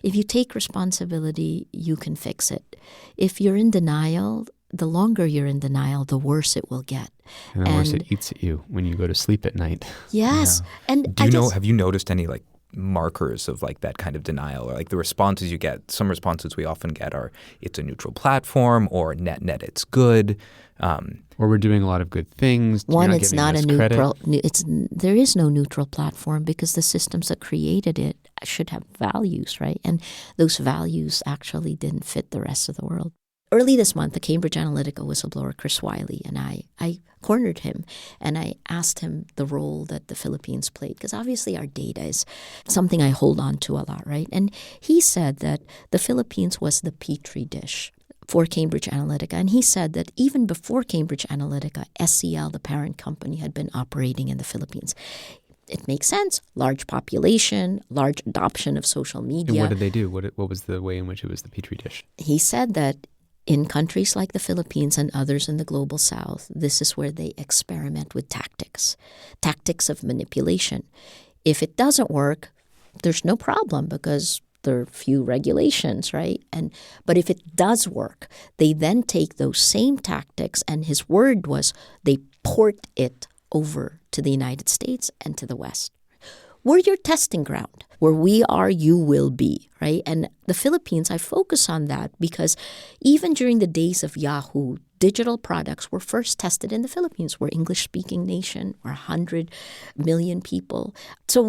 Speaker 2: if you take responsibility, you can fix it. If you're in denial, the longer you're in denial, the worse it will get.
Speaker 1: And the worse it eats at you when you go to sleep at night.
Speaker 2: Yes.
Speaker 3: Yeah.
Speaker 2: And
Speaker 3: have you noticed any like markers of like that kind of denial, or like the responses you get? Some responses we often get are it's a neutral platform, or net it's good.
Speaker 1: Or we're doing a lot of good things.
Speaker 2: One, it's not a neutral. There is no neutral platform because the systems that created it should have values, right? And those values actually didn't fit the rest of the world. Early this month, the Cambridge Analytica whistleblower, Chris Wiley, and I cornered him and I asked him the role that the Philippines played, because obviously our data is something I hold on to a lot, right? And he said that the Philippines was the petri dish for Cambridge Analytica. And he said that even before Cambridge Analytica, SCL, the parent company, had been operating in the Philippines. It makes sense. Large population, large adoption of social media.
Speaker 1: And what did they do? What was the way in which it was the petri dish?
Speaker 2: He said that in countries like the Philippines and others in the global south, this is where they experiment with tactics of manipulation. If it doesn't work, there's no problem because there are few regulations, right? But if it does work, they then take those same tactics, and his word was they port it over to the United States and to the West. We're your testing ground. Where we are, you will be, right? And the Philippines, I focus on that because even during the days of Yahoo, digital products were first tested in the Philippines. We're English-speaking nation. We're 100 million people. So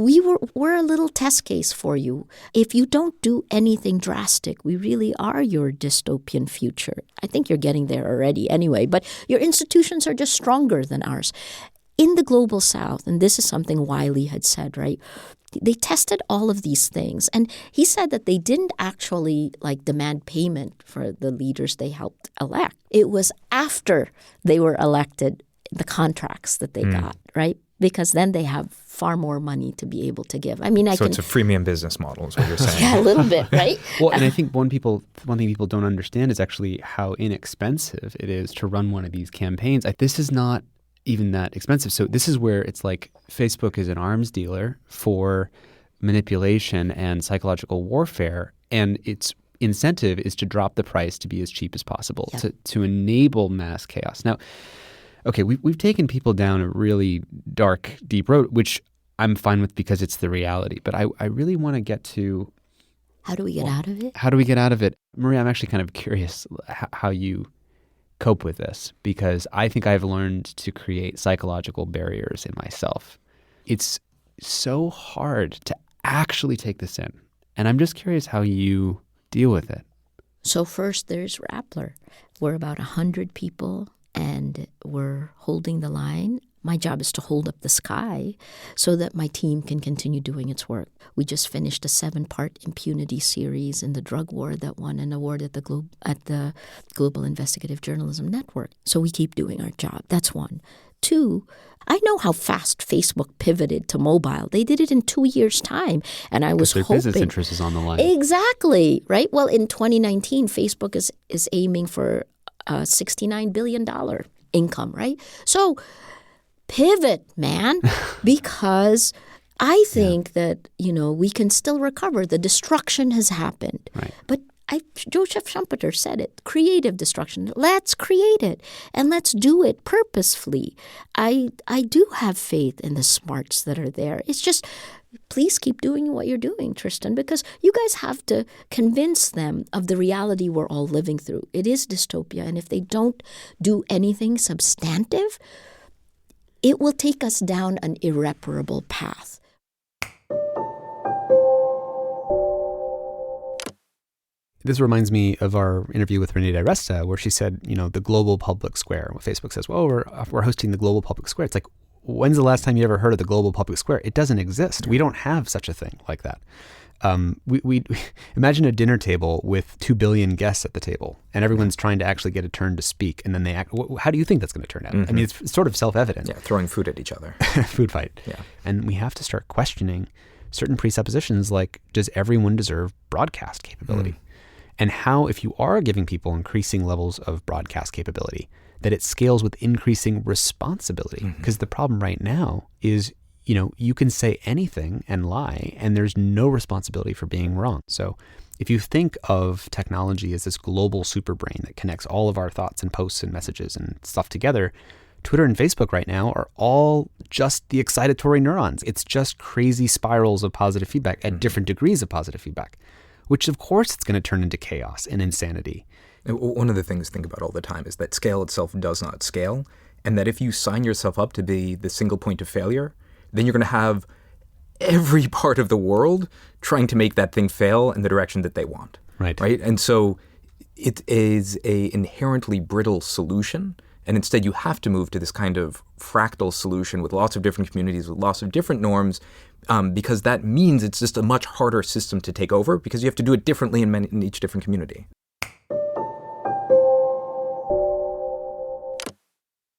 Speaker 2: we're a little test case for you. If you don't do anything drastic, we really are your dystopian future. I think you're getting there already anyway, but your institutions are just stronger than ours. In the global south, and this is something Wiley had said, right? They tested all of these things. And he said that they didn't actually demand payment for the leaders they helped elect. It was after they were elected, the contracts that they got, right? Because then they have far more money to be able to give. I mean,
Speaker 3: it's a freemium business model is what you're saying.
Speaker 2: Yeah, a little bit, right?
Speaker 1: Well, and I think one thing people don't understand is actually how inexpensive it is to run one of these campaigns. This is not even that expensive. So this is where it's like Facebook is an arms dealer for manipulation and psychological warfare, and its incentive is to drop the price to be as cheap as possible, to enable mass chaos. Now, okay, we've taken people down a really dark, deep road, which I'm fine with because it's the reality. But I really want to get to
Speaker 2: how do we get out of it?
Speaker 1: How do we get out of it? Maria, I'm actually kind of curious how you cope with this, because I think I've learned to create psychological barriers in myself. It's so hard to actually take this in. And I'm just curious how you deal with it.
Speaker 2: So first there's Rappler. We're about 100 people and we're holding the line. My job is to hold up the sky so that my team can continue doing its work. We just finished a 7-part impunity series in the drug war that won an award at the Global Investigative Journalism Network. So we keep doing our job. That's one. 2, I know how fast Facebook pivoted to mobile. They did it in 2 years' time. And I was hoping...
Speaker 1: business interest is on the line.
Speaker 2: Exactly, right? Well, in 2019, Facebook is aiming for a $69 billion income, right? So pivot, man, because I think that, we can still recover. The destruction has happened.
Speaker 1: Right.
Speaker 2: But Joseph Schumpeter said it, creative destruction. Let's create it and let's do it purposefully. I do have faith in the smarts that are there. It's just, please keep doing what you're doing, Tristan, because you guys have to convince them of the reality we're all living through. It is dystopia, and if they don't do anything substantive, it will take us down an irreparable path.
Speaker 1: This reminds me of our interview with Ressa, where she said, the global public square. Facebook says, well, we're hosting the global public square. It's like, when's the last time you ever heard of the global public square? It doesn't exist. We don't have such a thing like that. We imagine a dinner table with 2 billion guests at the table, and everyone's trying to actually get a turn to speak, and then they act. How do you think that's going to turn out? I mean, it's sort of self-evident.
Speaker 3: Yeah, throwing food at each other.
Speaker 1: Food fight. Yeah. And we have to start questioning certain presuppositions like, does everyone deserve broadcast capability? And how, if you are giving people increasing levels of broadcast capability, that it scales with increasing responsibility. Because the problem right now is, you can say anything and lie, and there's no responsibility for being wrong. So if you think of technology as this global superbrain that connects all of our thoughts and posts and messages and stuff together, Twitter and Facebook right now are all just the excitatory neurons. It's just crazy spirals of positive feedback at different degrees of positive feedback, which of course it's going to turn into chaos and insanity.
Speaker 3: One of the things to think about all the time is that scale itself does not scale, and that if you sign yourself up to be the single point of failure, then you're going to have every part of the world trying to make that thing fail in the direction that they want.
Speaker 1: Right.
Speaker 3: And so it is a inherently brittle solution. And instead, you have to move to this kind of fractal solution with lots of different communities, with lots of different norms, because that means it's just a much harder system to take over because you have to do it differently in each different community.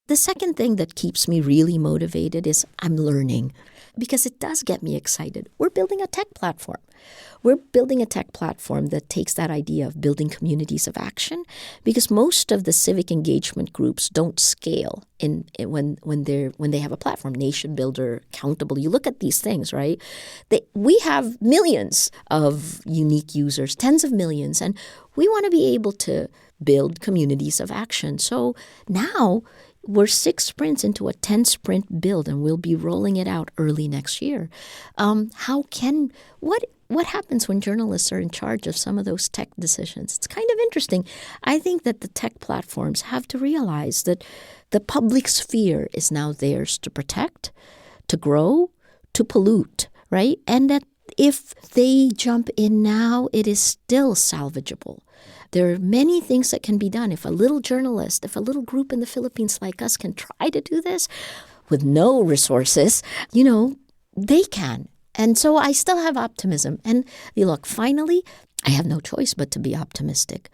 Speaker 2: The second thing that keeps me really motivated is I'm learning, because it does get me excited. We're building a tech platform. We're building a tech platform that takes that idea of building communities of action, because most of the civic engagement groups don't scale when they have a platform. Nation Builder, Countable. You look at these things, right? We have millions of unique users, tens of millions, and we want to be able to build communities of action. So now we're 6 sprints into a 10-sprint build, and we'll be rolling it out early next year. What happens when journalists are in charge of some of those tech decisions? It's kind of interesting. I think that the tech platforms have to realize that the public sphere is now theirs to protect, to grow, to pollute, right? And that if they jump in now, it is still salvageable. There are many things that can be done. If a little journalist, if a little group in the Philippines like us can try to do this with no resources, they can. And so I still have optimism. And look, finally, I have no choice but to be optimistic,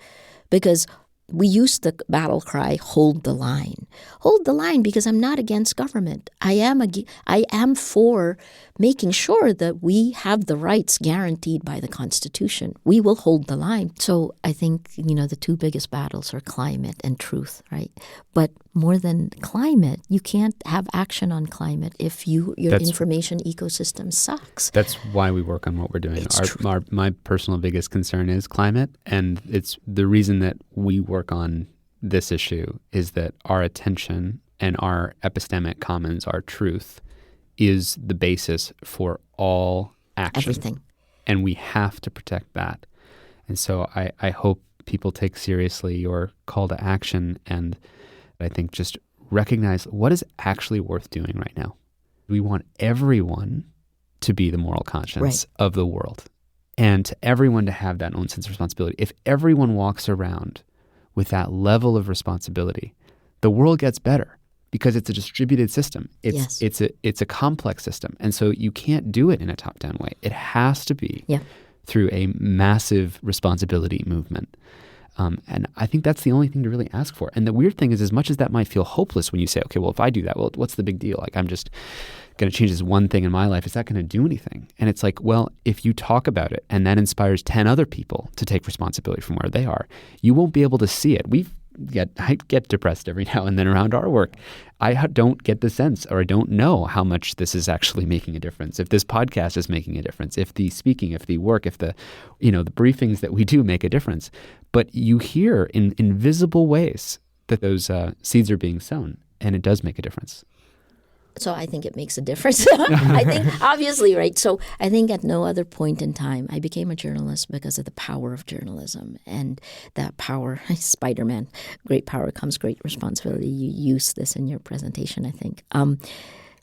Speaker 2: because we use the battle cry, hold the line. Hold the line, because I'm not against government. I am for making sure that we have the rights guaranteed by the Constitution. We will hold the line. So I think, the 2 biggest battles are climate and truth, right? But more than climate, you can't have action on climate if your information ecosystem sucks.
Speaker 1: That's why we work on what we're doing. My personal biggest concern is climate, and it's the reason that we work on this issue is that our attention and our epistemic commons, our truth, is the basis for all action.
Speaker 2: Everything.
Speaker 1: And we have to protect that. And so I hope people take seriously your call to action, and I think just recognize what is actually worth doing right now. We want everyone to be the moral conscience of the world, and to everyone to have that own sense of responsibility. If everyone walks around with that level of responsibility, the world gets better, because it's a distributed system. It's a complex system. And so you can't do it in a top-down way. It has to be through a massive responsibility movement. And I think that's the only thing to really ask for. And the weird thing is, as much as that might feel hopeless when you say, okay, well, if I do that, well, what's the big deal? Like, I'm just going to change this one thing in my life. Is that going to do anything? And it's like, well, if you talk about it and that inspires 10 other people to take responsibility from where they are, you won't be able to see it. I get depressed every now and then around our work. I don't get the sense, or I don't know how much this is actually making a difference. If this podcast is making a difference, if the speaking, if the work, if the briefings that we do make a difference. But you hear in invisible ways that those seeds are being sown, and it does make a difference.
Speaker 2: So I think it makes a difference. I think, obviously, right? So I think at no other point in time, I became a journalist because of the power of journalism. And that power, Spider-Man, great power comes great responsibility. You use this in your presentation, I think.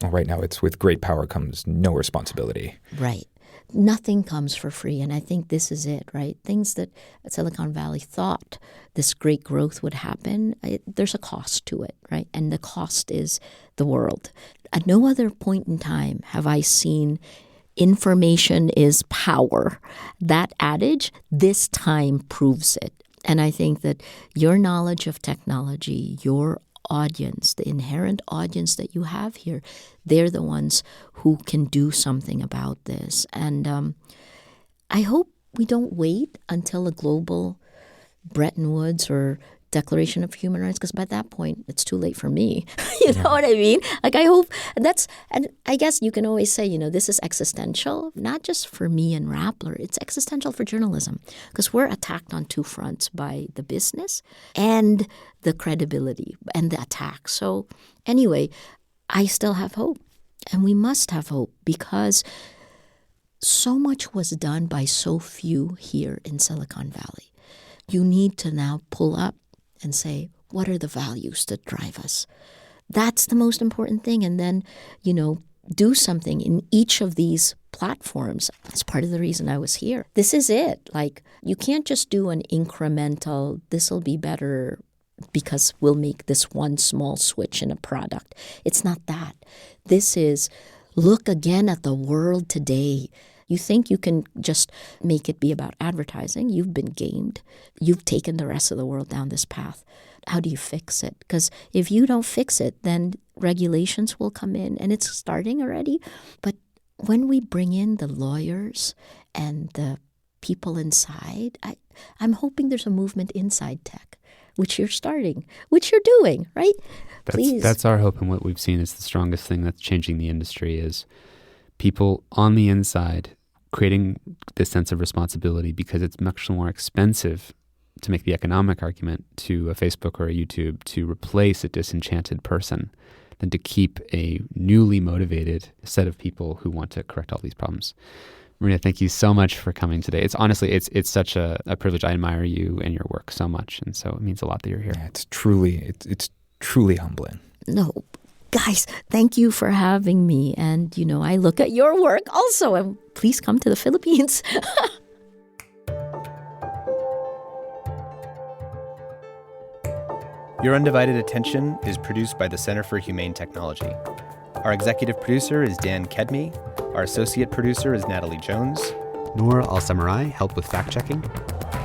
Speaker 3: Right now, it's with great power comes no responsibility.
Speaker 2: Right. nothing comes for free. And I think this is it, right? Things that Silicon Valley thought this great growth would happen, there's a cost to it, right? And the cost is the world. At no other point in time have I seen information is power. That adage, this time proves it. And I think that your knowledge of technology, your audience, the inherent audience that you have here, they're the ones who can do something about this. And I hope we don't wait until a global Bretton Woods or Declaration of Human Rights, because by that point, it's too late for me. You know what I mean? Like, I hope and I guess you can always say, this is existential, not just for me and Rappler, it's existential for journalism, because we're attacked on two fronts, by the business and the credibility and the attack. So anyway, I still have hope, and we must have hope, because so much was done by so few here in Silicon Valley. You need to now pull up and say, what are the values that drive us? That's the most important thing. And then, do something in each of these platforms. That's part of the reason I was here. This is it. Like, you can't just do an incremental, this will be better because we'll make this one small switch in a product. It's not that. This is, look again at the world today. You think you can just make it be about advertising. You've been gamed. You've taken the rest of the world down this path. How do you fix it? Because if you don't fix it, then regulations will come in, and it's starting already. But when we bring in the lawyers and the people inside, I'm hoping there's a movement inside tech, which you're starting, which you're doing, right? Please.
Speaker 1: That's our hope, and what we've seen is the strongest thing that's changing the industry is people on the inside creating this sense of responsibility, because it's much more expensive to make the economic argument to a Facebook or a YouTube to replace a disenchanted person than to keep a newly motivated set of people who want to correct all these problems. Maria, thank you so much for coming today. It's honestly, it's such a privilege. I admire you and your work so much, and so it means a lot that you're here.
Speaker 3: Yeah, it's truly humbling.
Speaker 2: No, guys, thank you for having me. And, I look at your work also, and please come to the Philippines.
Speaker 4: Your Undivided Attention is produced by the Center for Humane Technology. Our executive producer is Dan Kedmi. Our associate producer is Natalie Jones.
Speaker 1: Noor Al-Samurai helped with fact-checking.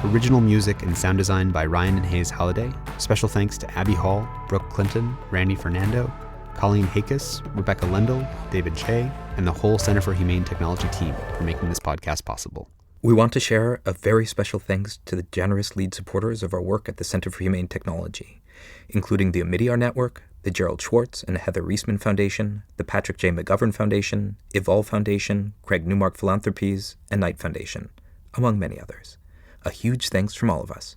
Speaker 1: Original music and sound design by Ryan and Hayes Halliday. Special thanks to Abby Hall, Brooke Clinton, Randy Fernando, Colleen Hakis, Rebecca Lendl, David Che, and the whole Center for Humane Technology team for making this podcast possible.
Speaker 3: We want to share a very special thanks to the generous lead supporters of our work at the Center for Humane Technology, including the Omidyar Network, the Gerald Schwartz and Heather Reisman Foundation, the Patrick J. McGovern Foundation, Evolve Foundation, Craig Newmark Philanthropies, and Knight Foundation, among many others. A huge thanks from all of us.